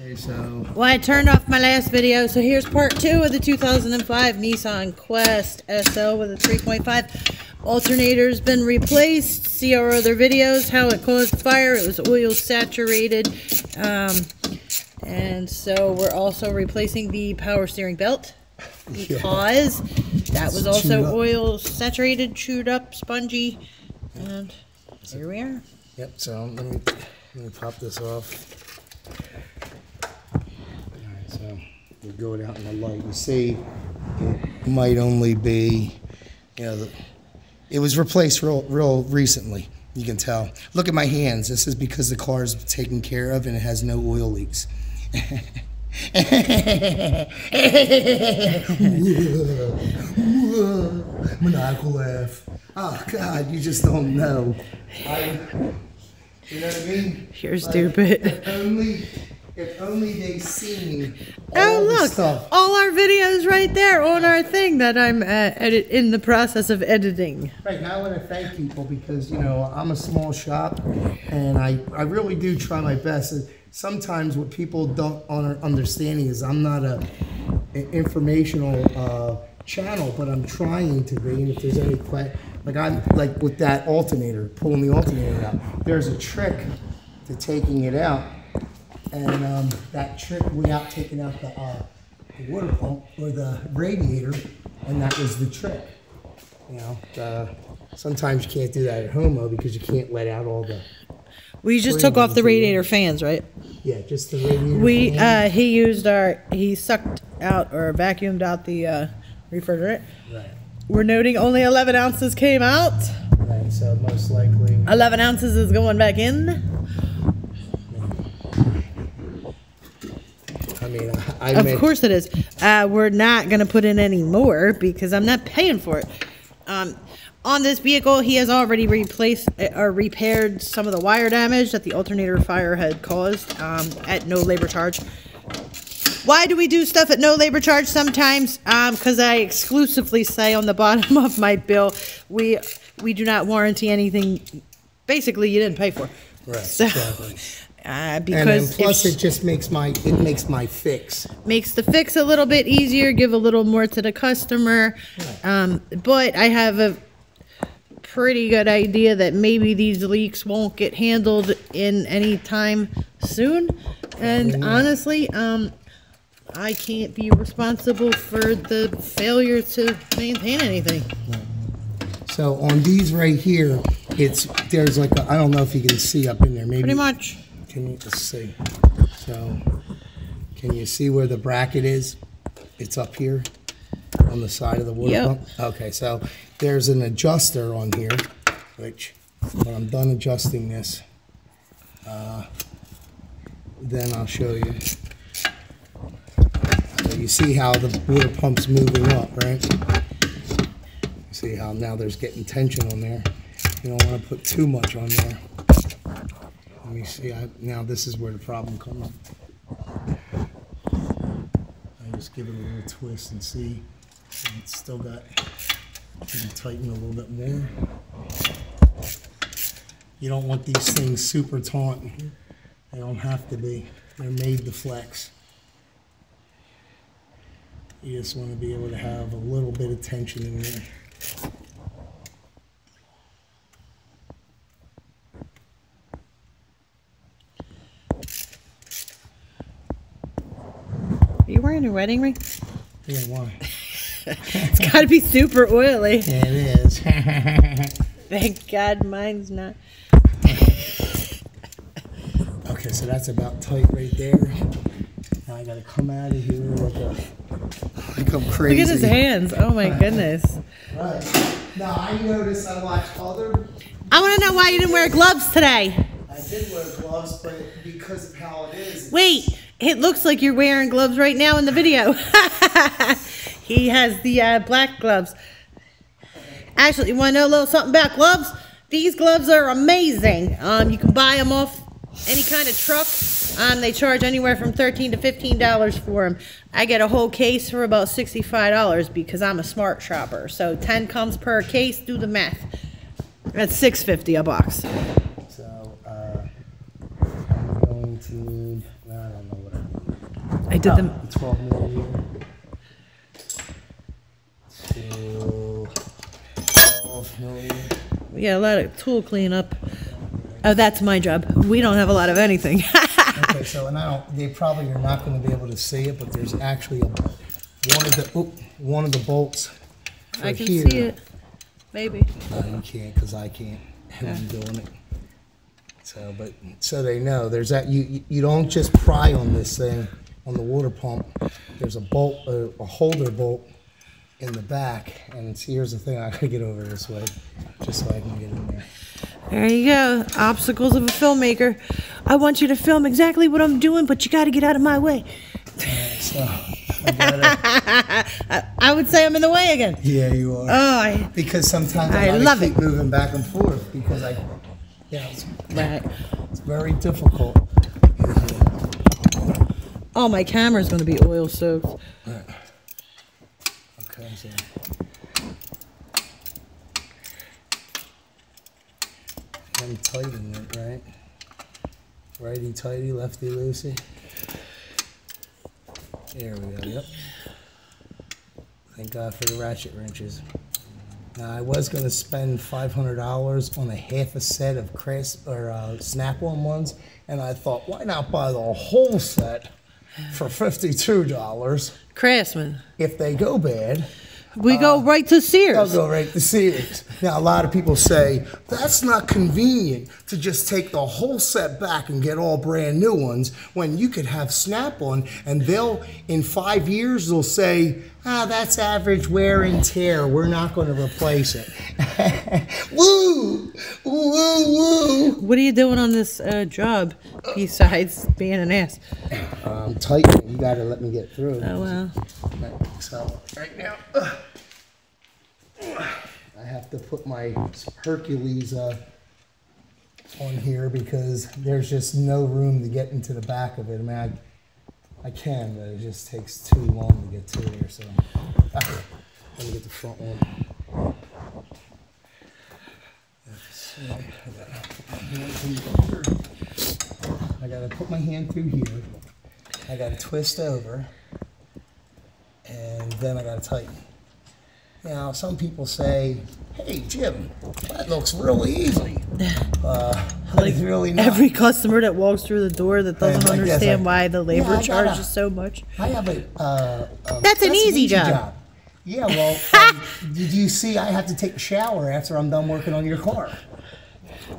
Okay, so. Well, I turned off my last video, so here's part 2 of the 2005 Nissan Quest SL with a 3.5. Alternator's been replaced. See our other videos, how it caused the fire. It was oil saturated. And so we're also replacing the power steering belt because that was also oil saturated, chewed up, spongy. And here we are. Yep, so let me pop this off. Alright, so we'll go it out in the light. You see, it might only be, you know, it was replaced real recently. You can tell. Look at my hands. This is because the car is taken care of and it has no oil leaks. Maniacal laugh. Oh God, you just don't know. You know what I mean? You're stupid. If only they seen all the stuff. All our videos right there on our thing that I'm in the process of editing. Right, now I want to thank people because, you know, I'm a small shop and I really do try my best. Sometimes what people don't understanding is I'm not an informational channel, but I'm trying to be. And if there's any question, like with that alternator, pulling the alternator out, there's a trick to taking it out. And that trick without taking out the water pump or the radiator, and that was the trick. You know, sometimes you can't do that at home though because you can't let out all the. We just took off the radiator fans, right? Yeah, just the radiator. He sucked out or vacuumed out the refrigerant. Right. We're noting only 11 ounces came out. Right, so most likely 11 ounces is going back in. I mean, of course it is. We're not going to put in any more because I'm not paying for it. On this vehicle, he has already replaced or repaired some of the wire damage that the alternator fire had caused at no labor charge. Why do we do stuff at no labor charge sometimes? Because I exclusively say on the bottom of my bill, we do not warranty anything. Basically, you didn't pay for. Right. So, exactly. Because plus it just makes my fix. Makes the fix a little bit easier, give a little more to the customer. Right. But I have a pretty good idea that maybe these leaks won't get handled in any time soon. And honestly, I can't be responsible for the failure to maintain anything. Right. So on these right here, there's like I don't know if you can see up in there. Maybe pretty much. Can you see? So, can you see where the bracket is? It's up here on the side of the water pump. Okay, so there's an adjuster on here, which when I'm done adjusting this, then I'll show you. So you see how the water pump's moving up, right? You see how now there's getting tension on there. You don't want to put too much on there. Let me see, now this is where the problem comes. I just give it a little twist and see. And it's still got, you can tighten a little bit more. You don't want these things super taut. They don't have to be. They're made to flex. You just want to be able to have a little bit of tension in there. Are you wearing a wedding ring? Yeah, why? It's got to be super oily. Yeah, it is. Thank God mine's not. Okay, so that's about tight right there. Now I got to come out of here like I'm crazy. Look at his hands. Oh my goodness. Right. Now I noticed I watched other. I want to know why you didn't wear gloves today. I did wear gloves, but because of how it is. Wait. It looks like you're wearing gloves right now in the video. He has the black gloves. Actually, you want to know a little something about gloves? These gloves are amazing. You can buy them off any kind of truck. They charge anywhere from $13 to $15 for them. I get a whole case for about $65 because I'm a smart shopper. So 10 comes per case. Do the math. That's $6.50 a box. So I'm going to need I don't know what I did them. 12 millimeter. To 12 millimeter. Yeah, a lot of tool cleanup. Oh, that's my job. We don't have a lot of anything. Okay, so and they probably are not going to be able to see it, but there's actually one of the bolts. I can here. see it. Maybe. No, you can't because I can't. And I'm doing it. So, but so they know there's that. You don't just pry on this thing on the water pump. There's a bolt, a holder bolt in the back, and here's the thing. I gotta get over this way just so I can get in there. There you go. Obstacles of a filmmaker. I want you to film exactly what I'm doing, but you got to get out of my way. So I would say I'm in the way again. Yeah, you are. Oh, because sometimes I love keep it. moving back and forth because it's Right. very difficult. Oh, my camera's going to be oil soaked. Okay, so. I'm tightening it, right? Righty tighty, lefty loosey. There we go, yep. Thank God for the ratchet wrenches. Now, I was going to spend $500 on a half a set of Snap-on ones, and I thought, why not buy the whole set for $52? Craftsman. If they go bad, we go right to Sears. I'll go right to Sears. Now, a lot of people say, that's not convenient to just take the whole set back and get all brand new ones when you could have Snap-on and in 5 years, they'll say, that's average wear and tear. We're not going to replace it. Woo! Woo, woo! What are you doing on this job besides being an ass? I'm tightening. You got to let me get through. Oh, wow. So, right now, I have to put my Hercules on here because there's just no room to get into the back of it. I mean, I can, but it just takes too long to get to there. So, let me get the front one. I gotta put my hand through here. I gotta twist over, and then I gotta tighten. Now, some people say, "Hey, Jim, that looks really easy." But it's really not. Every customer that walks through the door that doesn't understand why the labor charge is so much. I have that's an easy job. Yeah, well, did you see I have to take a shower after I'm done working on your car?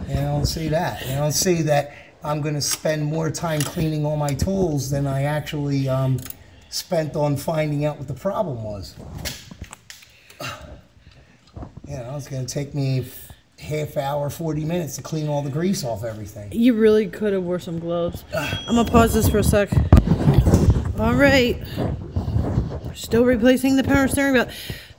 You don't see that. You don't see that I'm going to spend more time cleaning all my tools than I actually spent on finding out what the problem was. It's going to take me half hour, 40 minutes to clean all the grease off everything. You really could have wore some gloves. I'm going to pause this for a sec. All right. We're still replacing the power steering wheel.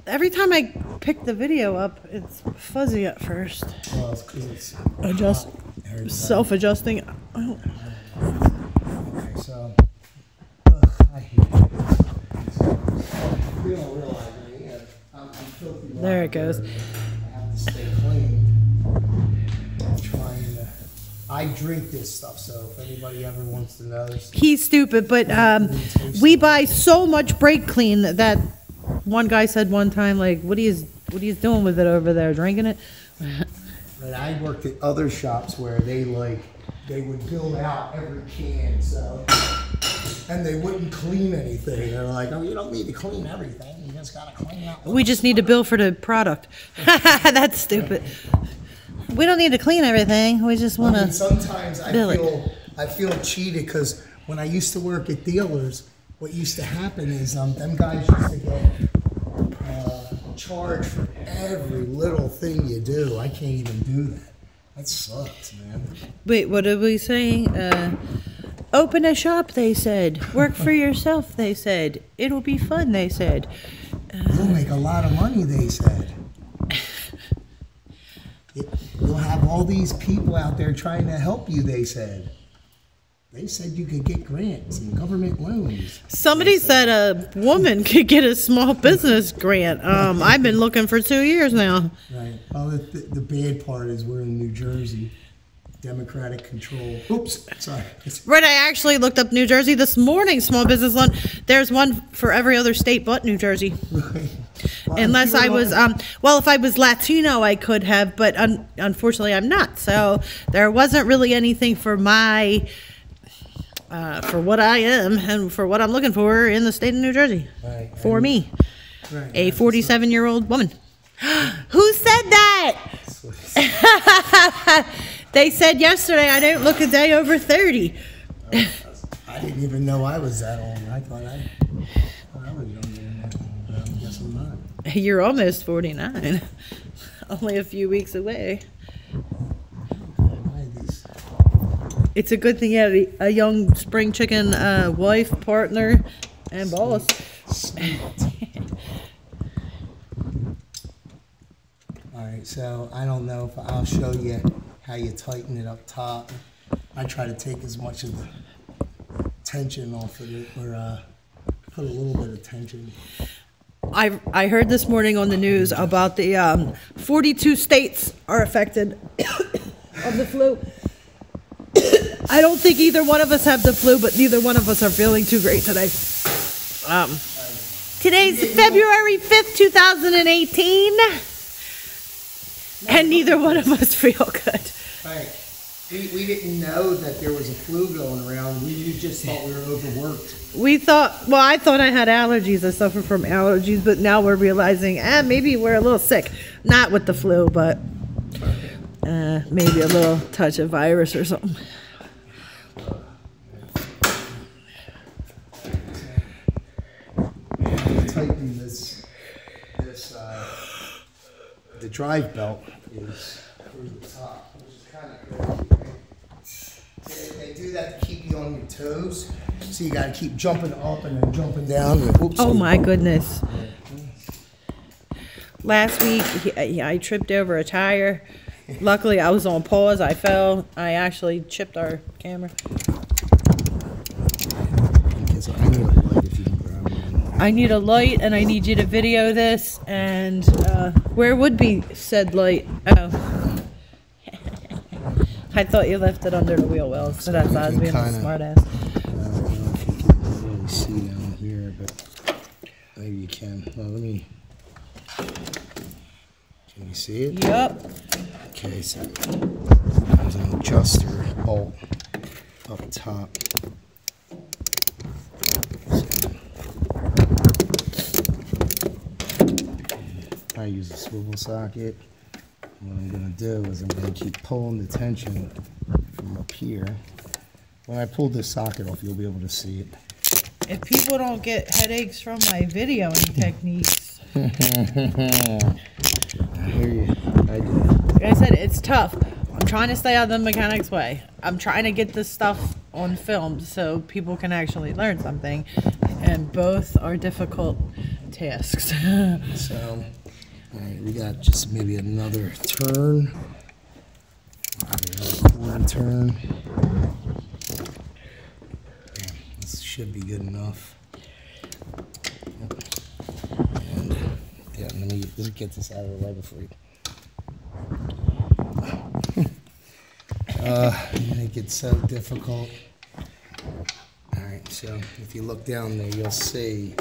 Every time I pick the video up, it's fuzzy at first. Well, it's because it's self-adjusting. Oh. Okay, so I hate it. You don't realize it. I'm filthy. There it goes. I have to stay clean. I drink this stuff, so if anybody ever wants to know. He's stupid, but we buy so much brake clean that one guy said one time, like, what are you doing with it over there, drinking it? But I worked at other shops where they would build out every can, so, and they wouldn't clean anything. They're like, oh, you don't need to clean everything. You just gotta clean out. We just need to bill for the product. That's stupid. We don't need to clean everything. We just want to. Sometimes I feel cheated because when I used to work at dealers, what used to happen is them guys used to get charged for every little thing you do. I can't even do that. That sucks, man. Wait, what are we saying? Open a shop, they said. Work for yourself, they said. It'll be fun, they said. You'll make a lot of money, they said. You'll have all these people out there trying to help you, they said. They said you could get grants and government loans. Somebody said a woman could get a small business grant. I've been looking for 2 years now. Right. Oh, the bad part is we're in New Jersey. Democratic control. Oops, sorry. Right, I actually looked up New Jersey this morning, small business loan. There's one for every other state but New Jersey. Right. Well, Unless I was, well, if I was Latino, I could have, but unfortunately I'm not. So there wasn't really anything for my, for what I am and for what I'm looking for in the state of New Jersey. Right. For me, Right. a 47-year-old woman. Who said that? They said yesterday I don't look a day over 30. I didn't even know I was that old. I thought I was younger than that, but I guess I'm not. You're almost 49. Only a few weeks away. It's a good thing you have a young spring chicken wife, partner, and boss. All right, so I don't know if I'll show you how you tighten it up top. I try to take as much of the tension off of it, or put a little bit of tension. I heard this morning on the news about the 42 states are affected of the flu. I don't think either one of us have the flu, but neither one of us are feeling too great today. Today's February 5th, 2018, and neither one of us feel good. Right. We didn't know that there was a flu going around. We just thought we were overworked. We thought, well, I thought I had allergies. I suffer from allergies, but now we're realizing, maybe we're a little sick. Not with the flu, but maybe a little touch of virus or something. Tighten this the drive belt is through the top, which is kind of crazy. They do that to keep you on your toes, so you got to keep jumping up and then jumping down. Oops. Oh my goodness. Last week, I tripped over a tire. Luckily, I was on pause. I fell. I actually chipped our camera. I need a light, and I need you to video this. And where would be said light? Oh. I thought you left it under the wheel wells, so that's us being a smart ass. I don't know if you can really see down here, but maybe you can. Well, let me. Can you see it? Yep. Okay, so there's an adjuster bolt up top. I use a swivel socket. What I'm going to do is I'm going to keep pulling the tension from up here. When I pull this socket off, you'll be able to see it. If people don't get headaches from my videoing techniques. I hear you. I do. Like I said, it's tough. I'm trying to stay out of the mechanic's way. I'm trying to get this stuff on film so people can actually learn something. And both are difficult tasks. So, all right, we got just maybe another turn. One turn. Yeah, this should be good enough. And yeah, let me get this out of the way before you. Make it so difficult. All right, so if you look down there, you'll see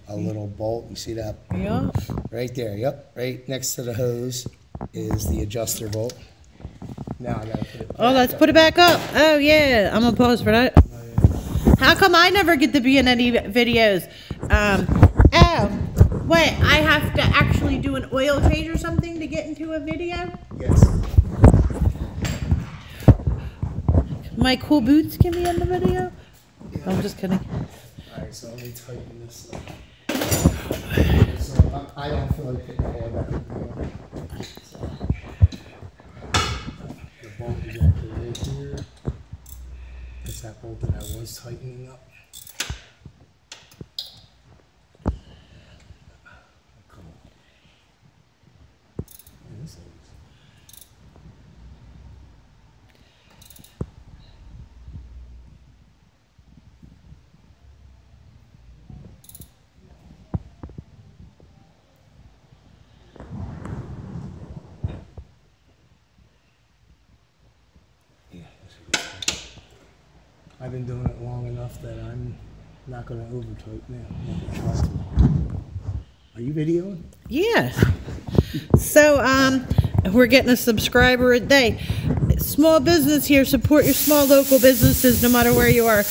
a little bolt. You see that? Yeah. Right there. Yep. Right next to the hose is the adjuster bolt. Now I gotta put it. Oh, let's put it back up. Oh yeah, I'm gonna pause for that. How come I never get to be in any videos? Oh, wait, I have to actually do an oil change or something to get into a video? Yes. My cool boots can be in the video? Yeah. I'm just kidding. Alright, so let me tighten this up. So I don't feel like putting all that in there. So, the bolt is actually right here. It's that bolt that I was tightening up. I've been doing it long enough that I'm not going to overtype now. I'm gonna try to. Are you videoing? Yeah. So, we're getting a subscriber a day. Small business here. Support your small local businesses no matter where you are.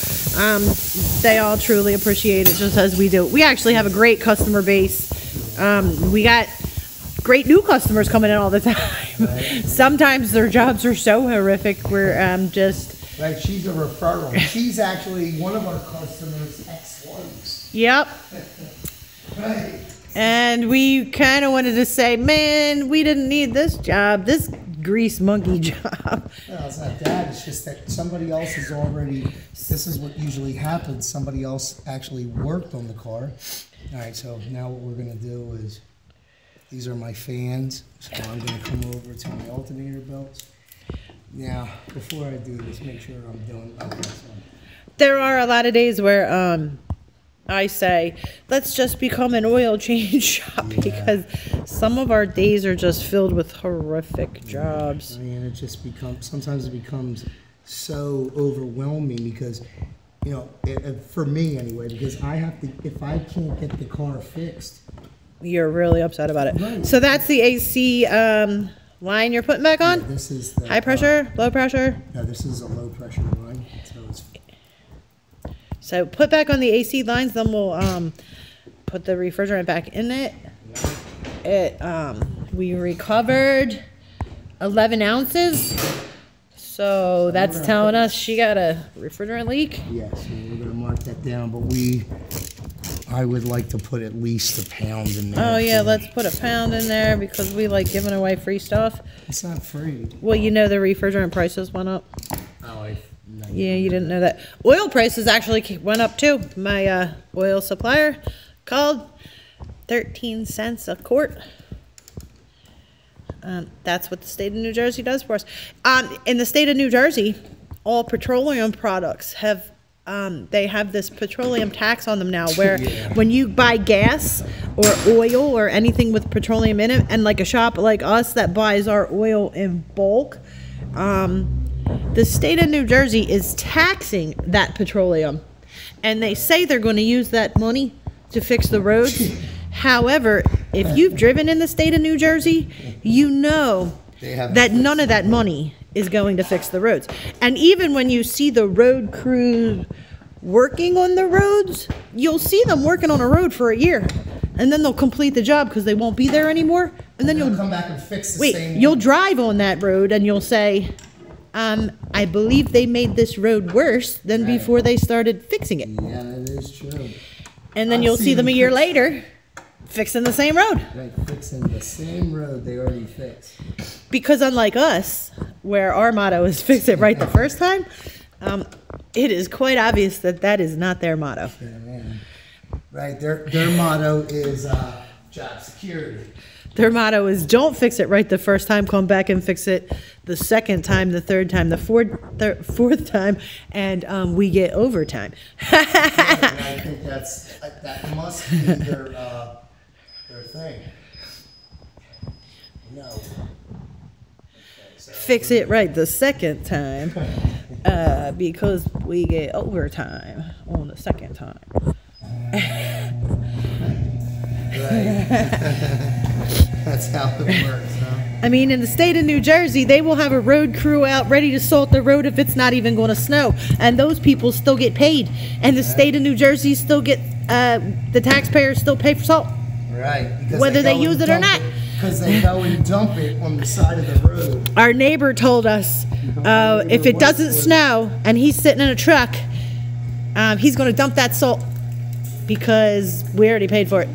They all truly appreciate it just as we do. We actually have a great customer base. We got great new customers coming in all the time. Right. Sometimes their jobs are so horrific. We're just... Right, she's a referral. She's actually one of our customers' ex-wives. Yep. Right. And we kind of wanted to say, man, we didn't need this job, this grease monkey job. No, it's not that. It's just that somebody else has already, this is what usually happens. Somebody else actually worked on the car. All right, so now what we're going to do is, these are my fans. So I'm going to come over to my alternator belts. Now, before I do this, make sure I'm doing this one. There are a lot of days where I say, let's just become an oil change shop, because some of our days are just filled with horrific jobs. I mean, it just becomes, sometimes it becomes so overwhelming because, you know, for me anyway, because I have to, if I can't get the car fixed. You're really upset about it. Right. So that's the AC line you're putting back on? Yeah, this is the, high pressure, low pressure? No, this is a low pressure line. So put back on the AC lines, then we'll put the refrigerant back in it. We recovered 11 ounces. So that's telling us she got a refrigerant leak. Yes, we're going to mark that down, but I would like to put at least a pound in there. Oh yeah, let's put a pound in there because we like giving away free stuff. It's not free. Well, you know the refrigerant prices went up. Oh, yeah, you didn't know that. Oil prices actually went up too. My oil supplier called 13 cents a quart. That's what the state of New Jersey does for us. In the state of New Jersey, all petroleum products have they have this petroleum tax on them now, where when you buy gas or oil or anything with petroleum in it, and like a shop like us that buys our oil in bulk, the state of New Jersey is taxing that petroleum, and they say they're going to use that money to fix the roads. However, if you've driven in the state of New Jersey, you know that none of that money is going to fix the roads. And even when you see the road crew working on the roads, you'll see them working on a road for a year, and then they'll complete the job because they won't be there anymore. And then you'll come back and fix the same one. You'll drive on that road and you'll say, I believe they made this road worse than before they started fixing it. Yeah, that is true. And then you'll see them a year later fixing the same road. Right, fixing the same road they already fixed. Because unlike us, where our motto is fix it right the first time, it is quite obvious that that is not their motto. Yeah, man. Right, their motto is job security. Their motto is don't fix it right the first time, come back and fix it the second time, the third time, the fourth time, and we get overtime. And I think that must be their thing. No. Okay, so Fix it right the second time because we get overtime on the second time. That's how it works, huh? I mean, in the state of New Jersey, they will have a road crew out ready to salt the road if it's not even going to snow. And those people still get paid. And the state of New Jersey still get, the taxpayers still pay for salt. Right. Whether they use it or not. Because they go and dump it on the side of the road. Our neighbor told us if it doesn't snow and he's sitting in a truck, he's going to dump that salt because we already paid for it.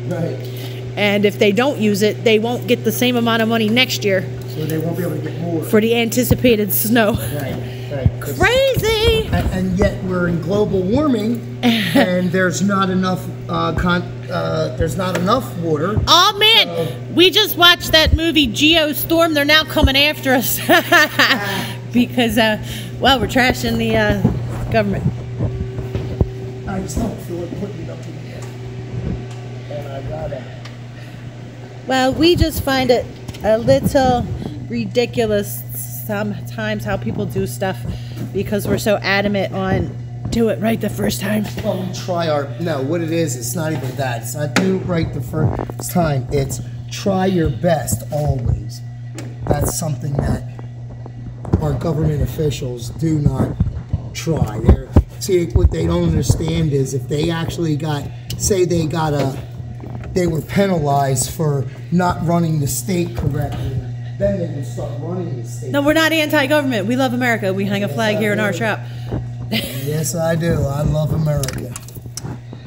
Right. And if they don't use it, they won't get the same amount of money next year. So they won't be able to get more. For the anticipated snow. Right. Crazy! And yet we're in global warming, and there's not enough. There's not enough water. Oh man, we just watched that movie Geostorm. They're now coming after us because, well, we're trashing the government. I just don't feel like putting it up in the air, and I gotta. Well, we just find it a little ridiculous sometimes how people do stuff because we're so adamant on do it right the first time. Well, we try our, no, what it is, it's not even that. It's not do it right the first time. It's try your best always. That's something that our government officials do not try. See, what they don't understand is if they actually got, say they were penalized for not running the state correctly, then they can start running the state. No, we're not anti-government. We love America. We hang a flag here in our shop. Yes, I do. I love America.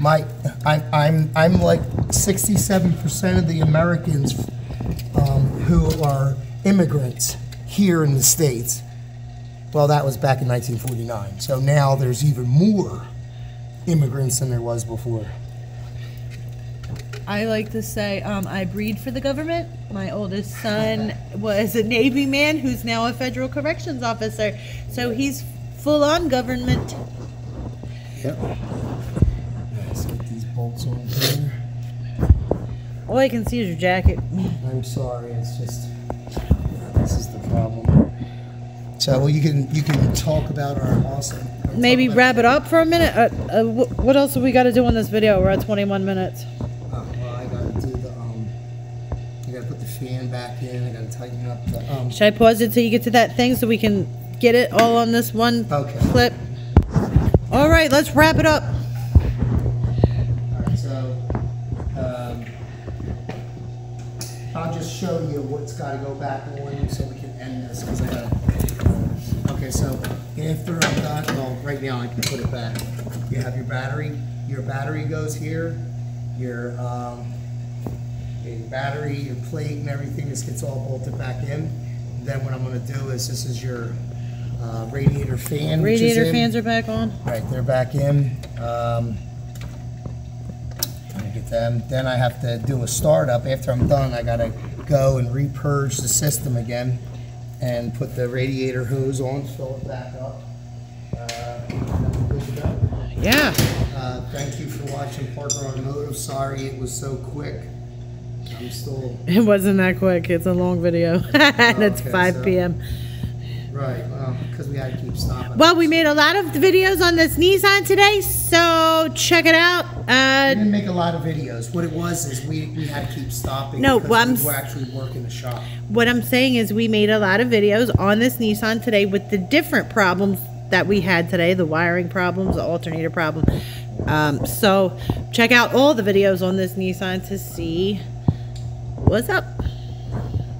I'm like 67% of the Americans who are immigrants here in the States. Well, that was back in 1949. So now there's even more immigrants than there was before. I like to say I breed for the government. My oldest son was a Navy man who's now a federal corrections officer. So he's full-on government. Yep. Let's get these bolts on here. All I can see is your jacket. I'm sorry, it's just, this is the problem. So well, you can talk about our awesome. Maybe wrap it up for a minute. What else have we got to do on this video? We're at 21 minutes. Well, I gotta do the I gotta put the fan back in. I gotta tighten up the Should I pause it till you get to that thing so we can get it all on this one clip? All right, let's wrap it up. All right, so I'll just show you what's got to go back on so we can end this because I gotta. Okay, so after I'm done, well, right now I can put it back. You have your battery. Your battery goes here. Your battery, your plate, and everything. This gets all bolted back in. Then what I'm going to do is this is your radiator fan. Radiator fans are back on. All right, they're back in. Get them. Then I have to do a startup. After I'm done, I got to go and repurge the system again and put the radiator hose on, fill it back up. And we're good to go. Yeah. Thank you for watching Parker Automotive. Sorry it was so quick. I'm still... It wasn't that quick. It's a long video. And it's 5 p.m. Right, well, because we had to keep stopping. Well, we made a lot of videos on this Nissan today, so check it out. We didn't make a lot of videos. What it was is we had to keep stopping because we were actually working the shop. What I'm saying is we made a lot of videos on this Nissan today with the different problems that we had today, the wiring problems, the alternator problem. So check out all the videos on this Nissan to see what's up.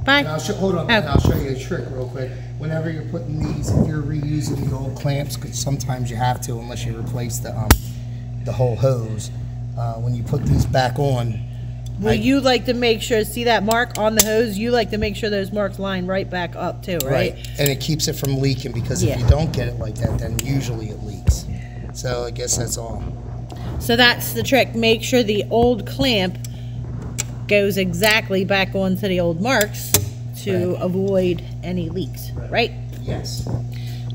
Bye. Hold on, I'll show you a trick real quick. Whenever you're putting these, if you're reusing the old clamps, because sometimes you have to unless you replace the whole hose. When you put these back on, well, you like to make sure, see that mark on the hose? You like to make sure those marks line right back up too, right? Right, and it keeps it from leaking because if you don't get it like that, then usually it leaks. So I guess that's all. So that's the trick. Make sure the old clamp goes exactly back onto the old marks to avoid any leaks, right? Yes.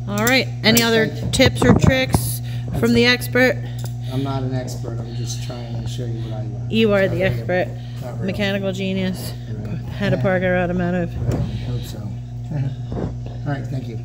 All right. Any other tips or tricks from the expert? I'm not an expert. I'm just trying to show you what I learned. You are the expert. Mechanical genius. Head of Parker Automotive. I hope so. All right. Thank you.